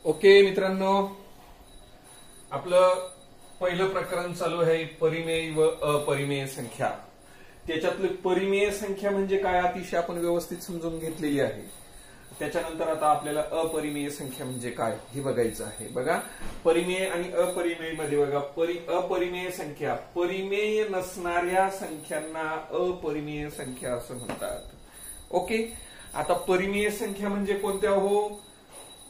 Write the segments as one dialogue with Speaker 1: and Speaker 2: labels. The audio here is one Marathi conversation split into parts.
Speaker 1: ओके मित्रांनो, आपलं पहिलं प्रकरण चालू आहे परिमेय व अपरिमेय संख्या. त्याच्यातली परिमेय संख्या म्हणजे काय अतिशय आपण व्यवस्थित समजून घेतलेली आहे. त्याच्यानंतर आता आपल्याला अपरिमेय संख्या म्हणजे काय हे बघायचं आहे. बघा, परिमेय आणि अपरिमेय मध्ये बघा, अपरिमेय संख्या, परिमेय नसणाऱ्या संख्यांना अपरिमेय संख्या असं म्हणतात. ओके, आता परिमेय संख्या म्हणजे कोणत्या हो?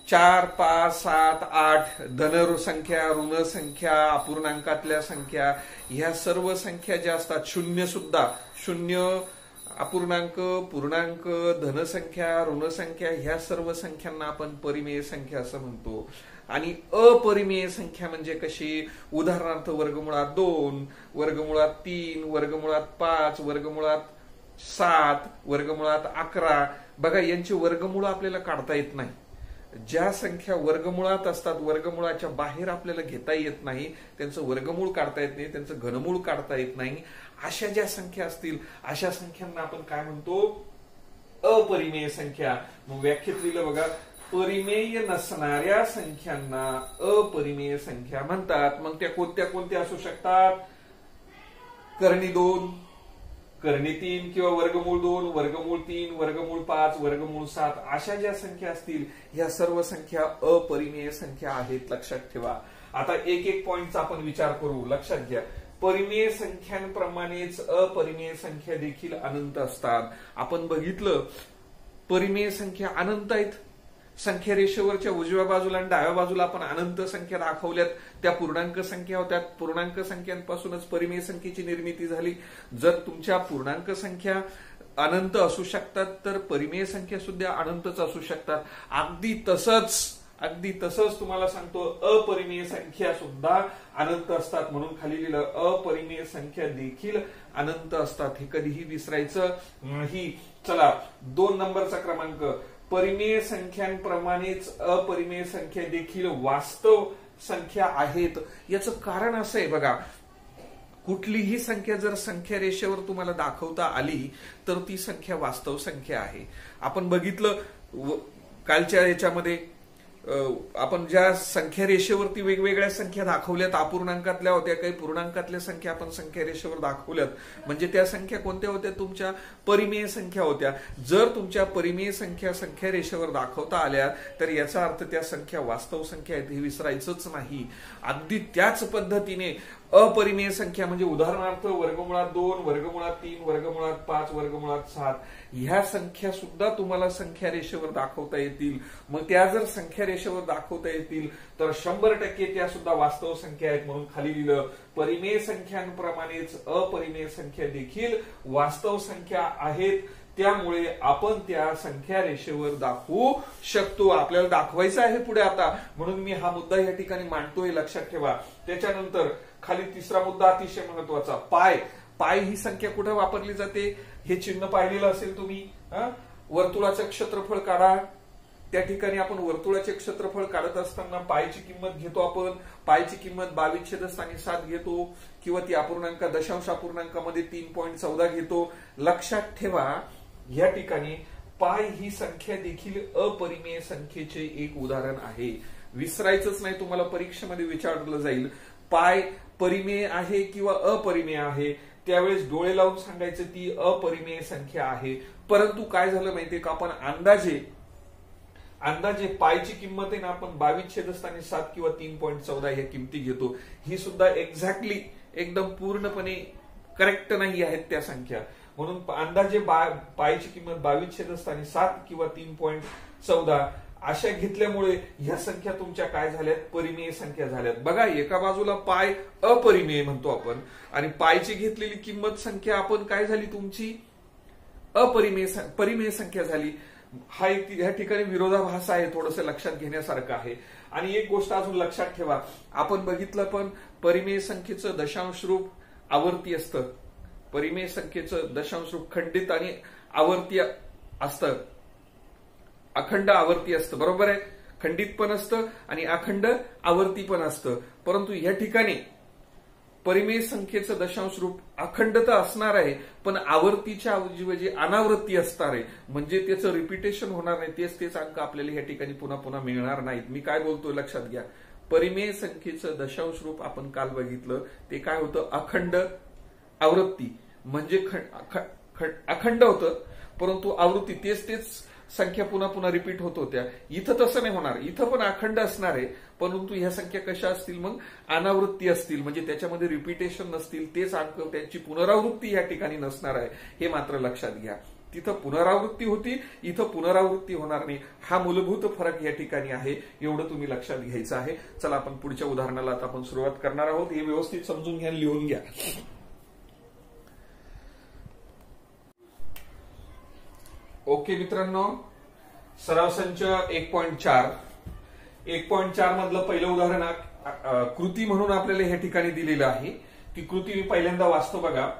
Speaker 1: 4, 5, 7, 8 धन संख्या, ऋण संख्या, अपूर्णांकातल्या संख्या, ह्या सर्व संख्या ज्या असतात, शून्य सुद्धा, शून्य, अपूर्णांक, पूर्णांक, धनसंख्या, ऋण संख्या, ह्या सर्व संख्यांना आपण परिमेय संख्या असं म्हणतो. आणि अपरिमेय संख्या म्हणजे कशी? उदाहरणार्थ वर्गमुळात 2, वर्गमुळात 3, वर्गमुळात 5, वर्गमुळात 7, वर्गमुळात 11. बघा, यांची वर्गमूळ आपल्याला काढता येत नाही. ज्या संख्या वर्गमुळात असतात, वर्गमुळाच्या बाहेर आपल्याला घेता येत नाही, त्यांचं वर्गमूळ काढता येत नाही, त्यांचं घनमूळ काढता येत नाही, अशा ज्या संख्या असतील अशा संख्यांना आपण काय म्हणतो? अपरिमेय संख्या. मग व्याख्येत लिहिलं बघा, परिमेय नसणाऱ्या संख्यांना अपरिमेय संख्या म्हणतात. मग त्या कोणत्या कोणत्या असू शकतात? करणी 2, करणी 3 किंवा वर्गमूळ 2, वर्गमूळ 3, वर्गमूळ 5, वर्गमूळ 7, अशा ज्या संख्या असतील ह्या सर्व संख्या अपरिमेय संख्या आहेत. लक्षात ठेवा. आता एक एक पॉइंटचा आपण विचार करू. लक्षात घ्या, परिमेय संख्यांप्रमाणेच अपरिमेय संख्या देखील अनंत असतात. आपण बघितलं, परिमेय संख्या अनंत आहेत. संख्या रेषेवरच्या उजव्या बाजूला आणि डाव्या बाजूला आपण अनंत संख्या दाखवल्यात, त्या पूर्णांक संख्या होत्या. पूर्णांक संख्यांपासूनच परिमेय संख्येची निर्मिती झाली. जर तुमच्या पूर्णांक संख्या अनंत असू शकतात तर परिमेय संख्या सुद्धा अनंतच असू शकतात. अगदी तसंच तुम्हाला सांगतो, अपरिमेय संख्या सुद्धा अनंत असतात. म्हणून खाली लिहिलं, अपरिमेय संख्या देखील अनंत असतात. हे कधीही विसरायचं नाही. चला, 2 नंबरचा क्रमांक, परिमेय संख्यांप्रमाणेच अपरिमेय संख्या देखील वास्तव संख्या आहेत. याचं कारण असं आहे बघा, कुठलीही संख्या जर संख्या रेषेवर तुम्हाला दाखवता आली तर ती संख्या वास्तव संख्या आहे. आपण बघितलं कालच्या याच्यामध्ये, आपण ज्या संख्या रेषेवरती वेगवेगळ्या संख्या दाखवल्यात, अपूर्णांकातल्या होत्या, काही पूर्णांकातल्या संख्या आपण संख्या रेषेवर दाखवल्यात, म्हणजे त्या संख्या कोणत्या होत्या? तुमच्या परिमेय संख्या होत्या. जर तुमच्या परिमेय संख्या संख्या रेषेवर दाखवता आल्या तर याचा अर्थ त्या संख्या वास्तव संख्या आहेत, हे विसरायचंच नाही. अगदी त्याच पद्धतीने अपरिमेय संख्या म्हणजे उदाहरणार्थ वर्गमुळात 2, वर्गमुळात 3, वर्गमुळात 5, वर्गमुळात 7, ह्या संख्या सुद्धा तुम्हाला संख्या रेषेवर दाखवता येतील. मग त्या जर संख्या रेषेवर दाखवता येतील तर 100% त्या सुद्धा वास्तव संख्या आहेत. म्हणून खाली लिहिलं, परिमेय संख्यांप्रमाणेच अपरिमेय संख्या देखील वास्तव संख्या आहेत. त्यामुळे आपण त्या संख्या रेषेवर दाखवू शकतो. आपल्याला दाखवायचं आहे पुढे आता, म्हणून मी हा मुद्दा या ठिकाणी मांडतोय. लक्षात ठेवा. त्याच्यानंतर खाली तिसरा मुद्दा अतिशय महत्वाचा, पाय. पाय ही संख्या कुठे वापरली जाते? हे चिन्ह पाहिलेलं असेल तुम्ही. वर्तुळाचं क्षेत्रफळ काढा. त्या ठिकाणी आपण वर्तुळाचे क्षेत्रफळ काढत असताना पायची किंमत घेतो आपण. पायची किंमत 22/7 घेतो, किंवा ती अपूर्णांक दशांश अपूर्णांकामध्ये 3.14 घेतो. लक्षात ठेवा, या ठिकाणी पाय ही संख्या देखील अपरिमेय संख्येचे एक उदाहरण आहे. विसरायचंच नाही, तुम्हाला परीक्षेमध्ये विचारलं जाईल पाय परिमेय आहे किंवा अपरिमेय आहे, त्यावेळेस डोळे लावून सांगायचं ती अपरिमेय संख्या आहे. परंतु काय झालं माहितीये का, आपण अंदाजे पायची किंमत आहे ना, आपण 22/7 किंवा 3.14 ह्या किमती घेतो. ही सुद्धा एक्झॅक्टली एकदम पूर्णपणे करेक्ट नाही आहेत त्या संख्या. म्हणून अंदाजे पायची किंमत 22/7 किंवा 3.14 अशा घेतल्यामुळे ह्या संख्या तुमच्या काय झाल्यात? परिमेय संख्या झाल्यात. बघा, एका बाजूला पाय अपरिमेय म्हणतो आपण, आणि पायची घेतलेली किंमत संख्या आपण काय झाली? तुमची परिमेय संख्या झाली. हा या ठिकाणी विरोधाभास आहे, थोडंसं लक्षात घेण्यासारखं आहे. आणि एक गोष्ट अजून लक्षात ठेवा, आपण बघितलं पण परिमेय संख्येचं दशांश रूप आवर्ती असतं. परिमेय संख्येचं दशांश रूप खंडित आणि आवर्ती असतं, अखंड आवर्ती असतं. बरोबर आहे? खंडित पण असतं आणि अखंड आवर्ती पण असतं. परंतु या ठिकाणी परिमेय संख्येचं दशांश रूप अखंड तर असणार आहे, पण आवर्तीच्या ऐवजी अनावृत्ती असणार आहे, म्हणजे त्याचं रिपिटेशन होणार नाही, तेच अंक आपल्याला या ठिकाणी पुन्हा पुन्हा मिळणार नाहीत. मी काय बोलतोय लक्षात घ्या. परिमेय संख्येचं दशांश रूप आपण काल बघितलं, ते काय होतं, अखंड आवृत्ती, म्हणजे अखंड होतं, परंतु आवृत्ती तेच संख्या पुन्हा पुन्हा रिपीट होत होत्या. इथं तसं नाही होणार, इथं पण अखंड असणार आहे, परंतु ह्या संख्या कशा असतील, मग अनावृत्ती असतील, म्हणजे त्याच्यामध्ये रिपिटेशन नसतील, तेच अंक, त्यांची पुनरावृत्ती या ठिकाणी नसणार आहे, हे मात्र लक्षात घ्या. तिथं पुनरावृत्ती होती, इथं पुनरावृत्ती होणार नाही, हा मूलभूत फरक या ठिकाणी आहे, एवढं तुम्ही लक्षात घ्यायचं आहे. चला आपण पुढच्या उदाहरणाला आता आपण सुरुवात करणार आहोत. हे व्यवस्थित समजून घ्या, लिहून घ्या. ओके मित्रांनो, सराव संच 1.4 मधलं पहिलं उदाहरण कृती म्हणून आपल्याला ह्या ठिकाणी दिलेलं आहे. ती कृती मी पहिल्यांदा वाचतो बघा.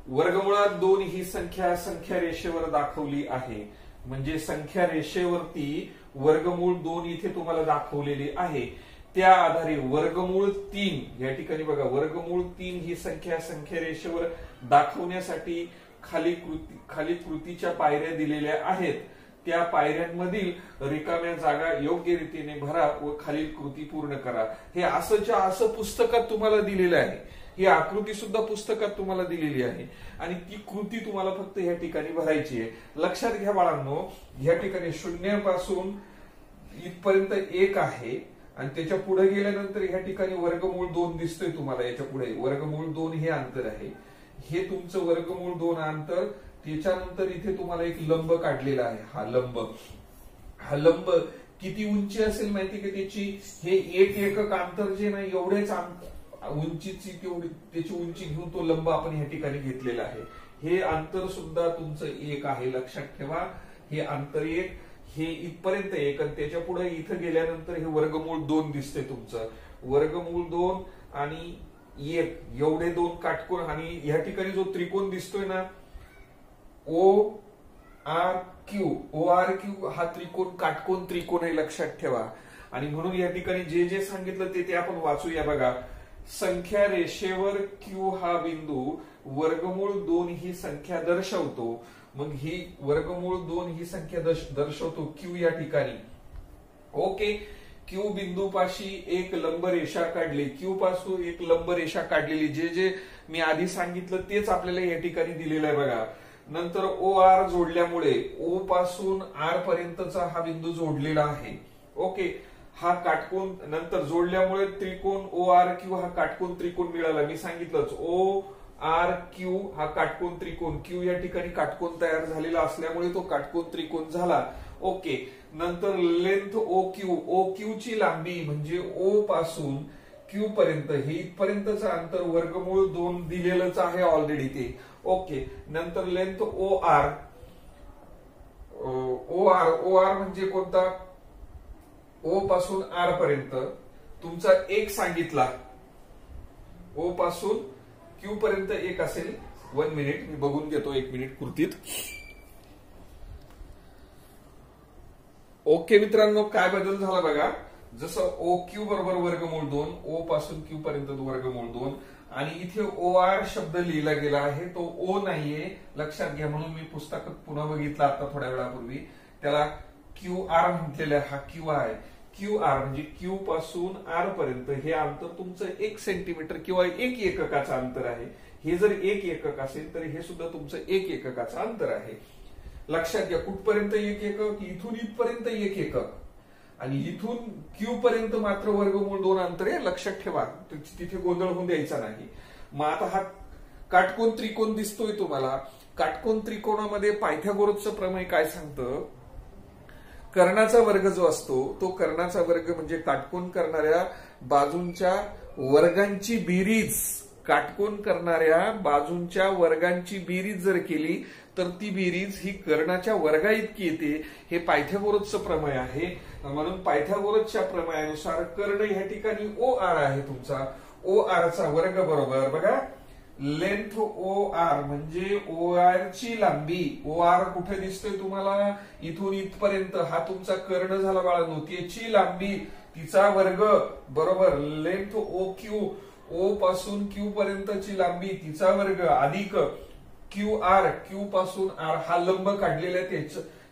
Speaker 1: वर्गमुळात 2 ही संख्या रेषेवर दाखवली आहे, म्हणजे संख्या रेषेवरती वर्गमूळ 2 इथे तुम्हाला दाखवलेली आहे. त्या आधारे वर्गमूळ 3 या ठिकाणी बघा, वर्गमूळ 3 ही संख्या रेषेवर दाखवण्यासाठी खाली कृतीच्या पायऱ्या दिलेल्या आहेत. त्या पायऱ्यांमधील रिकाम्या जागा योग्य रीतीने भरा व खालील कृती पूर्ण करा. हे असंच्या असं पुस्तकात तुम्हाला दिलेलं आहे. ही आकृती सुद्धा पुस्तकात तुम्हाला दिलेली आहे आणि ती कृती तुम्हाला फक्त ह्या ठिकाणी भरायची आहे. लक्षात घ्या बाळांनो, ह्या ठिकाणी 0 पासून इथपर्यंत 1 आहे आणि त्याच्या पुढे गेल्यानंतर ह्या ठिकाणी वर्गमूळ 2 दिसतोय तुम्हाला. याच्या पुढे वर्गमूळ 2 हे अंतर आहे, हे तुमचं वर्गमूळ 2 अंतर. त्याच्यानंतर इथे तुम्हाला एक लंब काढलेला आहे. हा लंब किती उंची असेल माहिती का त्याची? हे 1 एकक अंतर जे नाही, एवढेच उंचीची तेवढी त्याची उंची घेऊन तो लंब आपण या ठिकाणी घेतलेला आहे. हे अंतर सुद्धा तुमचं 1 आहे, लक्षात ठेवा. हे अंतर 1, हे इथपर्यंत 1 आणि त्याच्या पुढे इथं गेल्यानंतर हे वर्गमूळ 2 दिसतंय तुमचं. वर्गमूळ 2 आणि 1 एवढे 2 काटकोन, आणि या ठिकाणी जो त्रिकोण दिसतोय ना, ORQ हा त्रिकोण काटकोन त्रिकोण आहे, लक्षात ठेवा. आणि म्हणून या ठिकाणी जे सांगितलं ते आपण वाचूया बघा. संख्या रेषेवर Q हा बिंदू वर्गमूळ 2 ही संख्या दर्शवतो. मग ही वर्गमूळ 2 ही संख्या दर्शवतो Q या ठिकाणी. ओके, Q बिंदू पाशी एक लंब रेषा काढली. Q पासून एक लंब रेषा काढलेली, जे मी आधी सांगितलं तेच आपल्याला या ठिकाणी दिलेलं आहे बघा. नंतर OR जोडल्यामुळे O पासून R पर्यंतचा हा बिंदू जोडलेला आहे. ओके, हा काटकोन नंतर जोडल्यामुळे त्रिकोण ORQ हा काटकोन त्रिकोण मिळाला. मी सांगितलंच, ORQ हा काटकोन त्रिकोण. Q या ठिकाणी काटकोन तयार झालेला असल्यामुळे तो काटकोन त्रिकोण झाला. ओके, नंतर लेंथ OQ ची लांबी म्हणजे O पासून Q पर्यंत, हे इथपर्यंतचं अंतर वर्गमूळ 2 दिलेलंच आहे ऑलरेडी ते. ओके, नंतर लेंथ OR म्हणजे कोणता? O पासून R पर्यंत तुमचा 1 सांगितला. O पासून Q पर्यंत 1 असेल. 1 मिनिट मी बघून घेतो, 1 मिनिट कृतीत. ओके मित्रांनो, काय बदल झाला बघा. जसं OQ बरोबर वर्गमूळ 2, O पासून Q पर्यंत वर्गमूळ 2, आणि इथे OR शब्द लिहिला गेला आहे, तो O नाहीये, लक्षात घ्या. म्हणून मी पुस्तकात पुन्हा बघितलं आता थोड्या वेळापूर्वी. त्याला QR म्हटलेलं आहे. हा Q आहे. QR म्हणजे Q पासून R पर्यंत हे अंतर तुमचं 1 सेंटीमीटर किंवा 1 एककाचं अंतर आहे. हे जर 1 एकक असेल तर हे सुद्धा तुमचं 1 एककाचं अंतर आहे. लक्षात घ्या, कुठपर्यंत 1 एकक? इथून इथपर्यंत 1 एकक, आणि इथून Q पर्यंत मात्र वर्गमूळ 2 अंतर आहे, लक्षात ठेवा. तिथे गोंधळ होऊन द्यायचा नाही. मग आता हा काटकोन त्रिकोण दिसतोय तुम्हाला. काटकोन त्रिकोणामध्ये पायथागोरसचं प्रमेय काय सांगतं? कर्णाचा वर्ग जो असतो, तो कर्णाचा वर्ग म्हणजे काटकोन करणाऱ्या बाजूंच्या वर्गांची बेरीज. काटकोन करणाऱ्या बाजूंच्या वर्गांची बेरीज जर केली तर ती बेरीज ही कर्णाच्या वर्गा इतकी येते. हे पायथागोरसचं प्रमेय आहे. म्हणून पायथागोरसच्या प्रमेयानुसार कर्ण या ठिकाणी OR आहे तुमचा. OR चा वर्ग बरोबर बघा, लेंथ OR म्हणजे OR ची लांबी. OR कुठे दिसतोय तुम्हाला? इथून इथपर्यंत. हा तुमचा कर्ण झाला बाळांनो. त्याची लांबी, तिचा वर्ग बरोबर लेंथ OQ. ओ पासून क्यू पर्यंतची लांबी तिचा वर्ग अधिक क्यू आर, क्यू पासून आर हा लंब काढलेला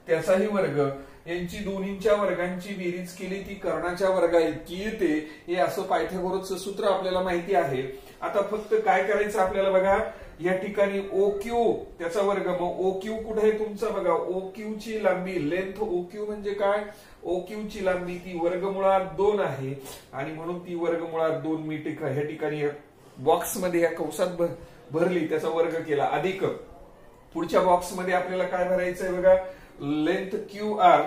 Speaker 1: त्याचाही वर्ग, यांची दोन्हीच्या वर्गांची बेरीज केली ती कर्णाच्या वर्गा इतकी येते. हे असं पायथागोरसचं सूत्र आपल्याला माहिती आहे. आता फक्त काय करायचं आपल्याला बघा, या ठिकाणी ओ क्यू त्याचा वर्ग, मग ओ क्यू कुठे आहे तुमचा बघा, ओ क्यू ची लांबी लेंथ ओ क्यू म्हणजे काय, ओ क्यू ची लांबी ती वर्गमुळात 2 आहे आणि म्हणून ती वर्गमुळात 2 मी ह्या ठिकाणी बॉक्स मध्ये या कंसात भरली, त्याचा वर्ग केला अधिक पुढच्या बॉक्स मध्ये आपल्याला काय भरायचंय बघा, लेंथ क्यू आर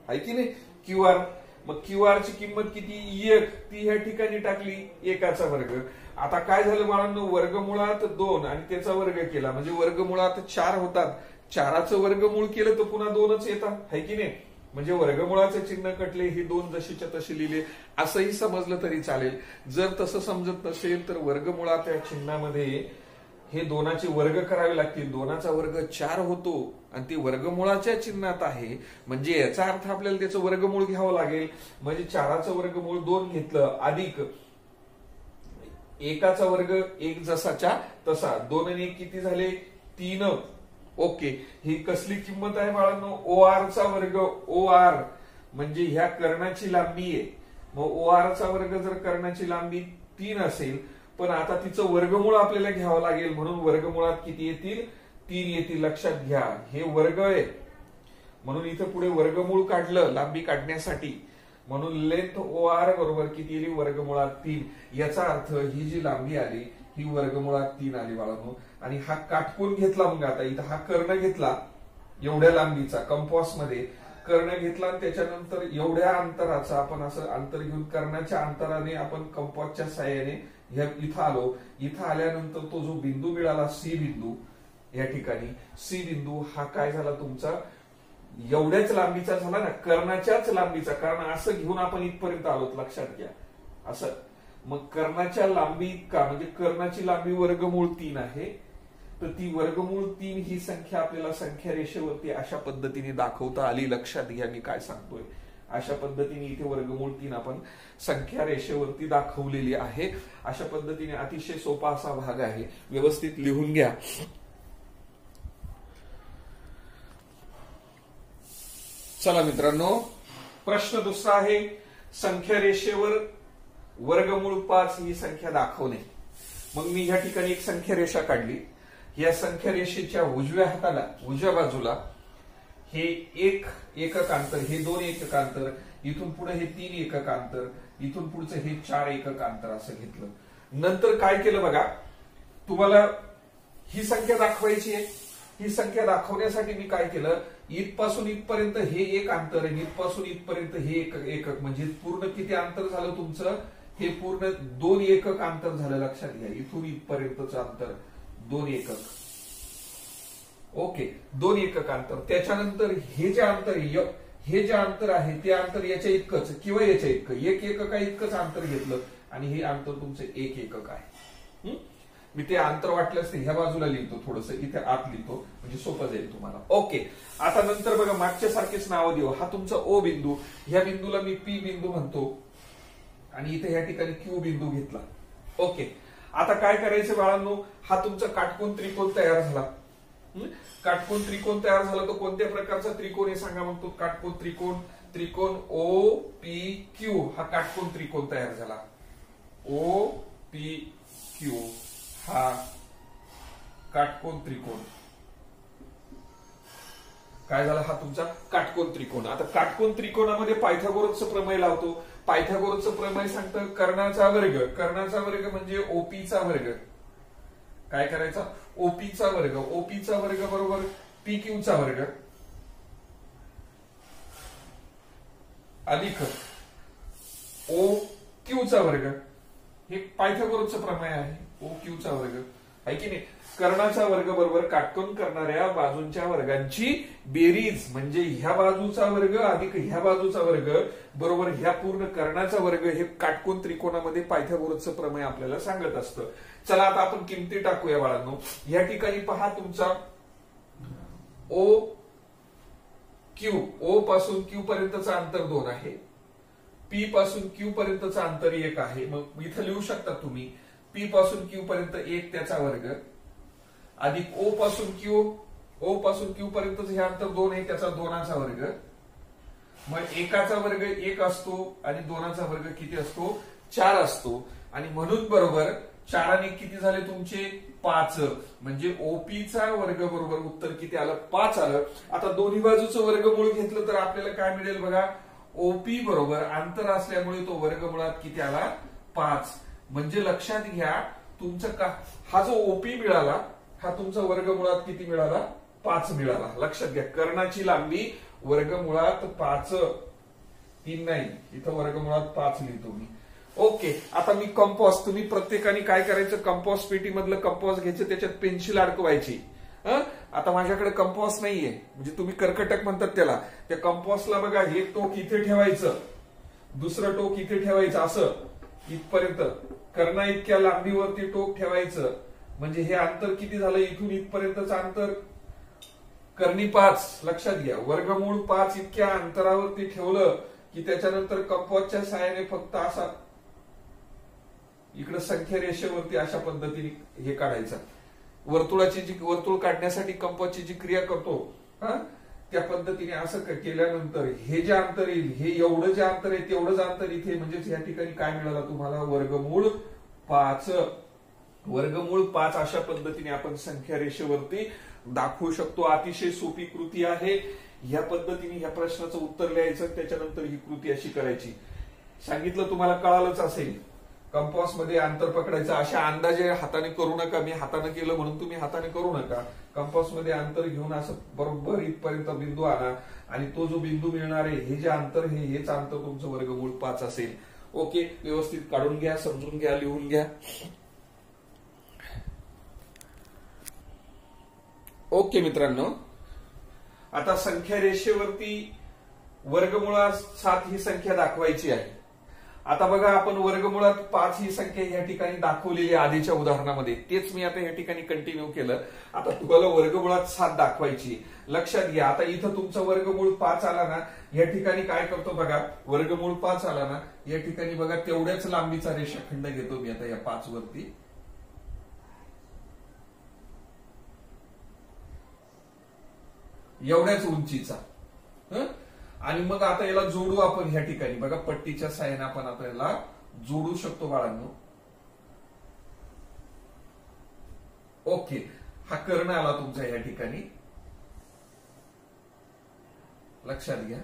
Speaker 1: आहे की नाही, क्यू आर, मग क्यू आर ची किंमत किती 1, ती ह्या ठिकाणी टाकली 1चा वर्ग. आता काय झालं बाळांनो, वर्गमुळात 2 आणि त्याचा वर्ग केला म्हणजे वर्गमुळात 4 होतात, 4चं वर्गमूळ केलं तर पुन्हा 2च येतात है की नाही, म्हणजे वर्गमुळाचे चिन्ह कटले, ही 2 जशीच्या तशी लिहिले असंही समजलं तरी चालेल. जर तसं समजत नसेल तर वर्गमुळाच्या चिन्हामध्ये हे 2चे वर्ग करावे लागतील, 2चा वर्ग 4 होतो आणि ती वर्गमुळाच्या चिन्हात आहे म्हणजे याचा अर्थ आपल्याला त्याचं वर्गमूळ घ्यावं लागेल. म्हणजे 4चं वर्गमूळ 2 घेतलं अधिक 1चा वर्ग 1 जसाच्या तसा, 2 आणि 1 किती झाले 3. ओके, ही कसली किंमत आहे बाळांनो, ओ आर चा वर्ग, ओ आर म्हणजे ह्या कर्णाची लांबी आहे, मग ओ आर चा वर्ग जर कर्णाची लांबी 3 असेल पण आता तिचं वर्गमूळ आपल्याला घ्यावं लागेल म्हणून वर्गमुळात किती येतील 3 येतील. लक्षात घ्या हे वर्ग आहे म्हणून इथं पुढे वर्गमूळ काढलं लांबी काढण्यासाठी, म्हणून लेंथ ओ आर बरोबर किती येईल वर्गमुळात 3. याचा अर्थ ही जी लांबी आली ही वर्गमुळात 3 आली बाळांनो. आणि हा काटकोन घेतला, मग आता इथं हा कर्ण घेतला एवढ्या लांबीचा, कंपास मध्ये कर्ण घेतला आणि त्याच्यानंतर एवढ्या अंतराचा आपण असं अंतर घेऊन कर्णाच्या अंतराने आपण कंपासच्या साह्याने इथं आलो. इथं आल्यानंतर तो जो बिंदू मिळाला सी बिंदू, या ठिकाणी सी बिंदू हा काय झाला तुमचा एवढ्याच लांबीचा झाला ना, कर्णाच्याच लांबीचा, कारण असं घेऊन आपण इथपर्यंत आलो लक्षात घ्या असं. मग कर्णाच्या लांबी इतका म्हणजे कर्णाची लांबी वर्गमूळ 3 आहे, तर ती वर्गमूळ 3 ही संख्या आपल्याला संख्या रेषेवरती अशा पद्धतीने दाखवता आली. लक्षात घ्या मी काय सांगतोय, अशा पद्धतीने इथे वर्गमूळ 3 आपण संख्या रेषेवरती दाखवलेली आहे. अशा पद्धतीने अतिशय सोपा असा भाग आहे, व्यवस्थित लिहून घ्या. चला मित्रांनो, प्रश्न दुसरा आहे, संख्या रेषेवर वर्गमूळ 5 ही संख्या दाखवणे. मग मी या ठिकाणी एक संख्या रेषा काढली, या संख्या रेषेच्या उजव्या हाताला उजव्या बाजूला हे 1 एकक अंतर, हे 2 एकक अंतर, इथून पुढे हे 3 एकक अंतर, इथून पुढचं हे 4 एकक अंतर असं घेतलं. नंतर काय केलं बघा, तुम्हाला ही संख्या दाखवायची आहे, ही संख्या दाखवण्यासाठी मी काय केलं, इथपासून इथपर्यंत हे 1 अंतर आहे, इथपासून इथपर्यंत हे एकक म्हणजे पूर्ण किती अंतर झालं तुमचं, हे पूर्ण 2 एकक अंतर झालं. लक्षात घ्या इथून इथपर्यंतचं अंतर 2 एकक. ओके, 2 एकक अंतर. त्याच्यानंतर हे जे अंतर आहे ते अंतर याच्या इतकंच किंवा याच्या इतकं 1 एकक आहे इतकंच अंतर घेतलं आणि हे अंतर तुमचं 1 एकक आहे. मी ते अंतर वाटलं असते ह्या बाजूला लिहितो, थोडस इथे आत लिहितो म्हणजे सोपं जाईल तुम्हाला. ओके, आता नंतर बघा मागच्या सारखेच नाव देऊ. हा तुमचा ओ बिंदू, ह्या बिंदूला मी पी बिंदू म्हणतो आणि इथे या ठिकाणी क्यू बिंदू घेतला. ओके, आता काय करायचं बाळांनो, हा तुमचा काटकोन त्रिकोण तयार झाला. काटकोन त्रिकोण तयार झाला तर कोणत्या प्रकारचा त्रिकोण आहे सांगा, मग तो काटकोन त्रिकोण ओ पी क्यू हा काटकोन त्रिकोण तयार झाला. ओ पी क्यू हा काटकोन त्रिकोण काय झाला, हा तुमचा काटकोन त्रिकोण. आता काटकोन त्रिकोणामध्ये पायथागोरसचं प्रमेय लावतो. पायथागोरसचं प्रमेय सांगतं कर्णाचा वर्ग म्हणजे ओपीचा वर्ग. काय करायचा, ओपीचा वर्ग बरोबर पी क्यूचा वर्ग अधिक ओ क्यूचा वर्ग. हे पायथागोरसचं प्रमेय आहे, ओ क्यूचा वर्ग आहे की नाही. कर्णाचा वर्ग बरोबर काटकोन करणाऱ्या बाजूंच्या वर्गांची बेरीज म्हणजे ह्या बाजूचा वर्ग अधिक ह्या बाजूचा वर्ग बरोबर ह्या पूर्ण कर्णाचा वर्ग. हे काटकोन त्रिकोणामध्ये पायथागोरसचं प्रमेय आपल्याला सांगत असतं. चला आता आपण किमती टाकूया बाळांनो. या ठिकाणी पहा तुमचा ओ क्यू, ओ पासून क्यू पर्यंतचं अंतर 2 आहे, पी पासून क्यू पर्यंतचं अंतर 1 आहे. मग इथं लिहू शकता तुम्ही पी पासून क्यू पर्यंत 1 त्याचा वर्ग अधिक ओ पासून क्यू पर्यंत हे अंतर 2 आहे त्याचा 2चा वर्ग, मग 1चा वर्ग 1 असतो आणि 2चा वर्ग किती असतो 4 असतो, आणि म्हणून बरोबर 4 आणि किती झाले तुमचे 5, म्हणजे ओपीचा वर्ग बरोबर उत्तर किती आलं 5 आलं. आता दोन्ही बाजूचं वर्गमूळ घेतलं तर आपल्याला काय मिळेल बघा, ओपी बरोबर अंतर असल्यामुळे तो वर्गमुळात किती आला 5. म्हणजे लक्षात घ्या तुमचं हा जो ओपी मिळाला हा तुमचा वर्गमुळात किती मिळाला 5 मिळाला. लक्षात घ्या कर्णाची लांबी वर्गमुळात 5, 3 नाही, इथं वर्गमुळात 5 लिहितो मी. ओके, आता मी कंपॉस, तुम्ही प्रत्येकाने काय करायचं, कंपॉस पेटी मधलं कंपॉस घ्यायचं, त्याच्यात पेन्सिल अडकवायची. आता माझ्याकडे कंपॉस नाहीये, म्हणजे तुम्ही कर्कटक म्हणतात त्याला, त्या कंपॉसला बघा हे टोक इथे ठेवायचं, दुसरं टोक इथे ठेवायचं, असं इथपर्यंत कर्णा इतक्या लांबीवरती टोक ठेवायचं. म्हणजे हे अंतर किती झालं, इथून इथपर्यंतचं अंतर कर्णी 5. लक्षात घ्या वर्गमूळ 5 इतक्या अंतरावरती ठेवलं की त्याच्यानंतर कंपॉसच्या साहाय्याने फक्त असा इकडे संख्या रेषेवरती अशा पद्धतीने हे काढायचं. वर्तुळाची जी वर्तुळ काढण्यासाठी कंपॉसची जी क्रिया करतो त्या पद्धतीने असं केल्यानंतर हे जे अंतर येईल, हे एवढं जे अंतर आहे तेवढंच अंतर इथे, म्हणजेच या ठिकाणी काय मिळालं तुम्हाला वर्गमूळ 5. वर्गमूळ 5 अशा पद्धतीने आपण संख्या रेषेवरती दाखवू शकतो. अतिशय सोपी कृती आहे. ह्या पद्धतीने ह्या प्रश्नाचं उत्तर लिहायचं, त्याच्यानंतर ही कृती अशी करायची. सांगितलं तुम्हाला कळालंच असेल. कंपॉस मध्ये अंतर पकडायचं, अशा अंदाजे हाताने करू नका. मी हाताने केलं म्हणून तुम्ही हाताने करू नका. कंपॉस मध्ये अंतर घेऊन असं बरोबर इथपर्यंत बिंदू आणा आणि तो जो बिंदू मिळणार आहे हे जे अंतर हेच अंतर तुमचं वर्गमूळ 5 असेल. ओके, व्यवस्थित काढून घ्या, समजून घ्या, लिहून घ्या. ओके मित्रांनो, आता संख्या रेषेवरती वर्गमुळात 7 ही संख्या दाखवायची आहे. आता बघा आपण वर्गमुळात 5 ही संख्या या ठिकाणी दाखवलेली आधीच्या उदाहरणामध्ये, तेच मी आता या ठिकाणी कंटिन्यू केलं. आता तुम्हाला वर्गमुळात 7 दाखवायची. लक्षात घ्या आता इथं तुमचा वर्गमूळ 5 आला ना, या ठिकाणी काय करतो बघा, वर्गमूळ 5 आला ना, या ठिकाणी बघा तेवढ्याच लांबीचा रेषाखंड घेतो मी आता या 5 वरती. एवढ्याच उंचीचा, आणि मग आता याला जोडू आपण ह्या ठिकाणी बघा, पट्टीच्या साहाय्याने आपण आता याला जोडू शकतो बाळांनो. ओके, हा कर्ण आला तुमचा या ठिकाणी, लक्षात घ्या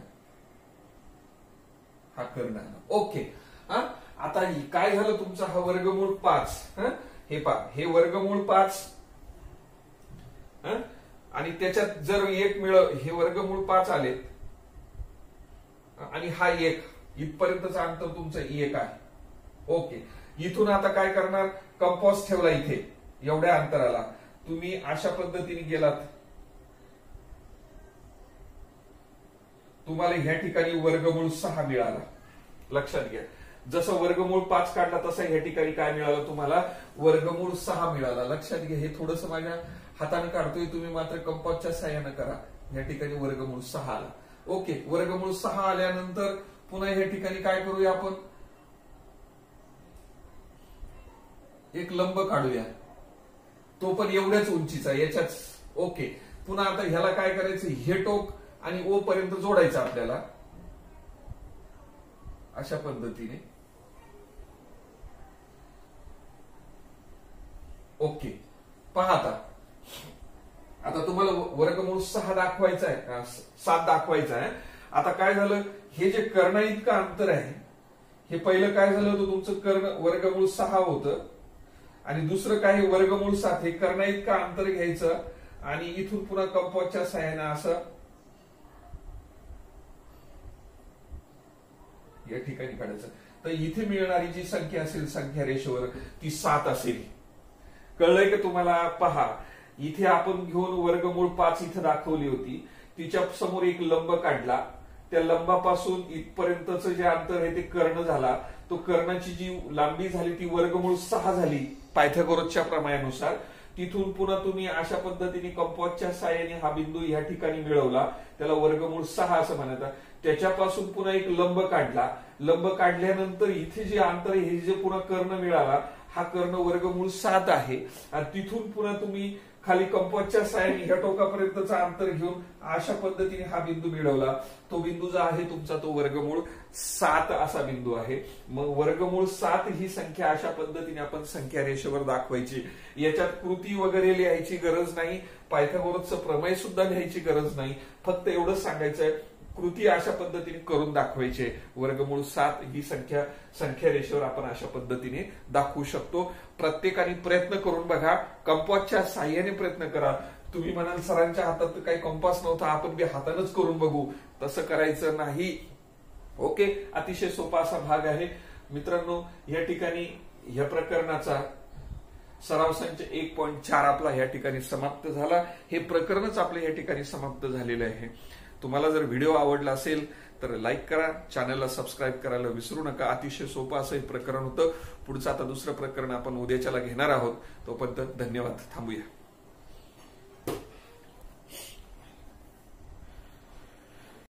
Speaker 1: हा कर्ण आला. ओके, आता काय झालं तुमचा हा वर्गमूळ 5, हे पहा हे वर्गमूळ 5 आणि त्याच्यात जर 1 हे वर्गमूळ 5 आले आणि हा 1 इथपर्यंतचा अंतर तुमचं 1 आहे. ओके, इथून आता काय करणार, कंपॉस ठेवला इथे एवढ्या अंतराला, तुम्ही अशा पद्धतीने गेलात, तुम्हाला ह्या ठिकाणी वर्गमूळ 6 मिळाला. लक्षात घ्या जसं वर्गमूळ 5 काढला तसं ह्या ठिकाणी काय मिळालं तुम्हाला वर्गमूळ 6 मिळाला. लक्षात घ्या हे थोडंसं माझ्या हाताने काढतोय, तुम्ही मात्र कंपॉसच्या साहाय्याने करा. या ठिकाणी वर्गमूळ 6 आला. ओके, वर्गमूळ 6 आल्यानंतर पुन्हा या ठिकाणी काय करूया आपण, एक लंब काढूया, तो पण एवढ्याच उंचीचा याच्याच. ओके, पुन्हा आता ह्याला काय करायचं, हे टोक आणि ओ पर्यंत जोडायचं आपल्याला अशा पद्धतीने. ओके, पहा आता तुम्हाला वर्गमूळ 6 दाखवायचं आहे, 7 दाखवायचं आहे. आता काय झालं, हे जे कर्ण इतकं अंतर आहे, हे पहिलं काय झालं होतं तुमचं कर्ण वर्गमूळ 6 होतं, आणि दुसरं काय वर्गमूळ 7, हे कर्ण इतकं अंतर घ्यायचं आणि इथून पुन्हा कंपॉसच्या साहाय्याने असं या ठिकाणी काढायचं. तर इथे मिळणारी जी संख्या असेल संख्या रेषेवर ती 7 असेल. कळलंय का तुम्हाला? पहा इथे आपण घेऊन वर्गमूळ 5 इथे दाखवली होती, तिच्या समोर एक लंब काढला, त्या लंबापासून इथपर्यंतचं जे अंतर आहे ते कर्ण झाला. तो कर्णाची जी लांबी झाली ती वर्गमूळ 6 झाली पायथागोरसच्या प्रमेयानुसार. तिथून पुन्हा तुम्ही अशा पद्धतीने कंपॉसच्या साहाय्याने हा बिंदू या ठिकाणी मिळवला, त्याला वर्गमूळ 6 असं म्हणतात. त्याच्यापासून पुन्हा एक लंब काढला, लंब काढल्यानंतर इथे जे अंतर आहे हे जे पुन्हा कर्ण मिळाला हा कर्ण वर्गमूळ 7 आहे आणि तिथून पुन्हा तुम्ही खाली कंपासच्या साहाय्याने ह्या टोकापर्यंतचा अंतर घेऊन अशा पद्धतीने हा बिंदू मिळवला. तो बिंदू जो आहे तुमचा तो वर्गमूळ 7 असा बिंदू आहे. मग वर्गमूळ 7 ही संख्या अशा पद्धतीने आपण संख्या रेषेवर दाखवायची. याच्यात कृती वगैरे लिहायची गरज नाही, पायथागोरसचं प्रमेय सुद्धा लिहायची गरज नाही. फक्त एवढंच सांगायचंय कृती अशा पद्धतीने करून दाखवायचे. वर्गमूळ 7 ही संख्या रेषेवर आपण अशा पद्धतीने दाखवू शकतो. प्रत्येकाने प्रयत्न करून बघा, कंपासच्या साहाय्याने प्रयत्न करा. तुम्ही म्हणाल सरांच्या हातात काही कंपास नव्हता, आपण बी हातानच करून बघू, तसं करायचं नाही. ओके, अतिशय सोपा असा भाग आहे मित्रांनो. या ठिकाणी या प्रकरणाचा सराव संच 1.4 आपला या ठिकाणी समाप्त झाला. हे प्रकरणच आपले या ठिकाणी समाप्त झालेले आहे. तुम्हाला जर व्हिडिओ आवडला असेल तर लाईक करा, चॅनलला सबस्क्राईब करायला विसरू नका. अतिशय सोपं असं हे प्रकरण होतं. पुढचं आता दुसरं प्रकरण आपण उद्याच्याला घेणार आहोत. तोपर्यंत धन्यवाद, थांबूया.